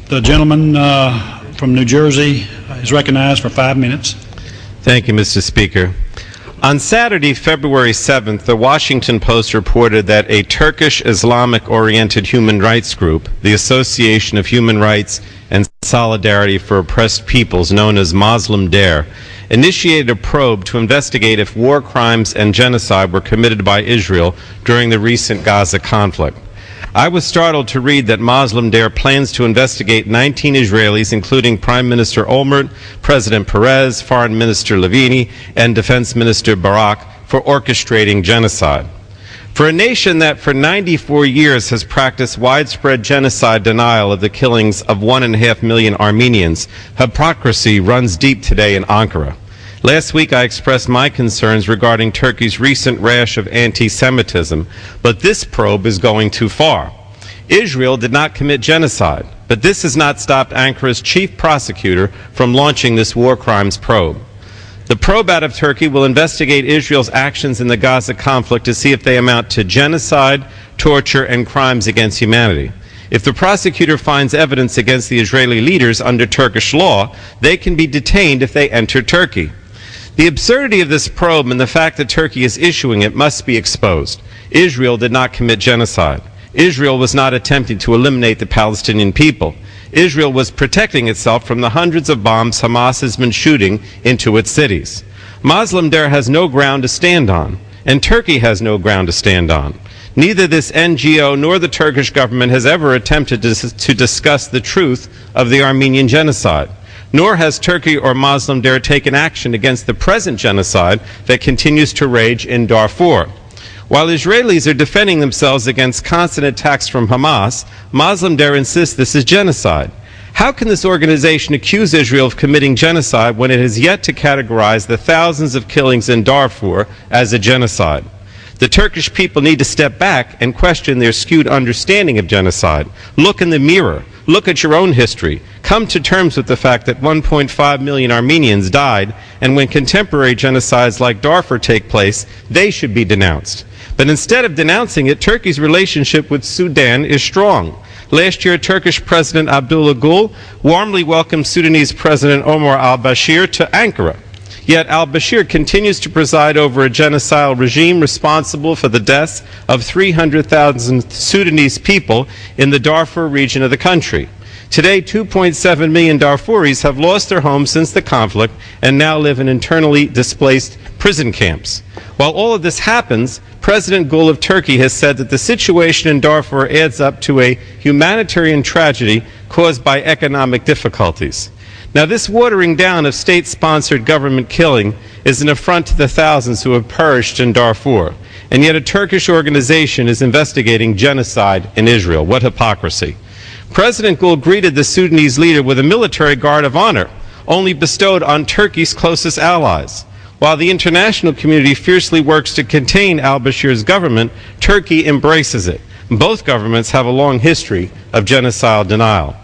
The gentleman from New Jersey is recognized for 5 minutes. Thank you, Mr. Speaker. On Saturday, February 7th, the Washington Post reported that a Turkish Islamic-oriented human rights group, the Association of Human Rights and Solidarity for Oppressed Peoples, known as Muslim Dare, initiated a probe to investigate if war crimes and genocide were committed by Israel during the recent Gaza conflict. I was startled to read that Muslim Dare plans to investigate 19 Israelis, including Prime Minister Olmert, President Perez, Foreign Minister Levini, and Defense Minister Barak, for orchestrating genocide. For a nation that for 94 years has practiced widespread genocide denial of the killings of 1.5 million Armenians, hypocrisy runs deep today in Ankara. Last week I expressed my concerns regarding Turkey's recent rash of anti-Semitism, but this probe is going too far. Israel did not commit genocide, but this has not stopped Ankara's chief prosecutor from launching this war crimes probe. The probe out of Turkey will investigate Israel's actions in the Gaza conflict to see if they amount to genocide, torture, and crimes against humanity. If the prosecutor finds evidence against the Israeli leaders under Turkish law, they can be detained if they enter Turkey. The absurdity of this probe and the fact that Turkey is issuing it must be exposed. Israel did not commit genocide. Israel was not attempting to eliminate the Palestinian people. Israel was protecting itself from the hundreds of bombs Hamas has been shooting into its cities. Muslim Dare has no ground to stand on, and Turkey has no ground to stand on. Neither this NGO nor the Turkish government has ever attempted to discuss the truth of the Armenian genocide. Nor has Turkey or Muslim Dare taken action against the present genocide that continues to rage in Darfur. While Israelis are defending themselves against constant attacks from Hamas, Muslim Dare insists this is genocide. How can this organization accuse Israel of committing genocide when it has yet to categorize the thousands of killings in Darfur as a genocide? The Turkish people need to step back and question their skewed understanding of genocide. Look in the mirror. Look at your own history. Come to terms with the fact that 1.5 million Armenians died, and when contemporary genocides like Darfur take place, they should be denounced. But instead of denouncing it, Turkey's relationship with Sudan is strong. Last year, Turkish President Abdullah Gül warmly welcomed Sudanese President Omar al-Bashir to Ankara. Yet al-Bashir continues to preside over a genocidal regime responsible for the deaths of 300,000 Sudanese people in the Darfur region of the country. Today, 2.7 million Darfuris have lost their homes since the conflict and now live in internally displaced prison camps. While all of this happens, President Gül of Turkey has said that the situation in Darfur adds up to a humanitarian tragedy caused by economic difficulties. Now, this watering down of state-sponsored government killing is an affront to the thousands who have perished in Darfur, and yet a Turkish organization is investigating genocide in Israel. What hypocrisy. President Gül greeted the Sudanese leader with a military guard of honor, only bestowed on Turkey's closest allies. While the international community fiercely works to contain al-Bashir's government, Turkey embraces it. Both governments have a long history of genocidal denial.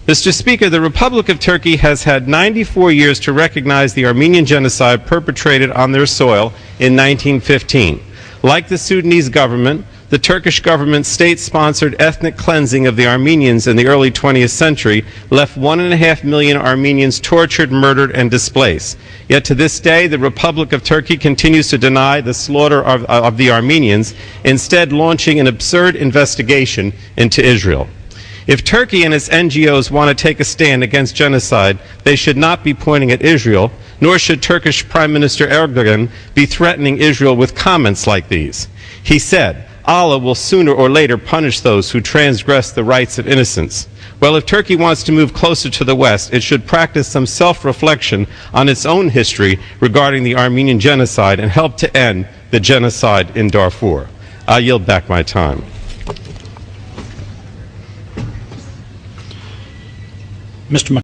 Mr. Speaker, the Republic of Turkey has had 94 years to recognize the Armenian genocide perpetrated on their soil in 1915. Like the Sudanese government, the Turkish government's state-sponsored ethnic cleansing of the Armenians in the early 20th century left 1.5 million Armenians tortured, murdered, and displaced. Yet to this day, the Republic of Turkey continues to deny the slaughter of the Armenians, instead launching an absurd investigation into Israel. If Turkey and its NGOs want to take a stand against genocide, they should not be pointing at Israel, nor should Turkish Prime Minister Erdogan be threatening Israel with comments like these. He said, Allah will sooner or later punish those who transgress the rights of innocents. Well, if Turkey wants to move closer to the West, it should practice some self-reflection on its own history regarding the Armenian genocide and help to end the genocide in Darfur. I yield back my time. Mr.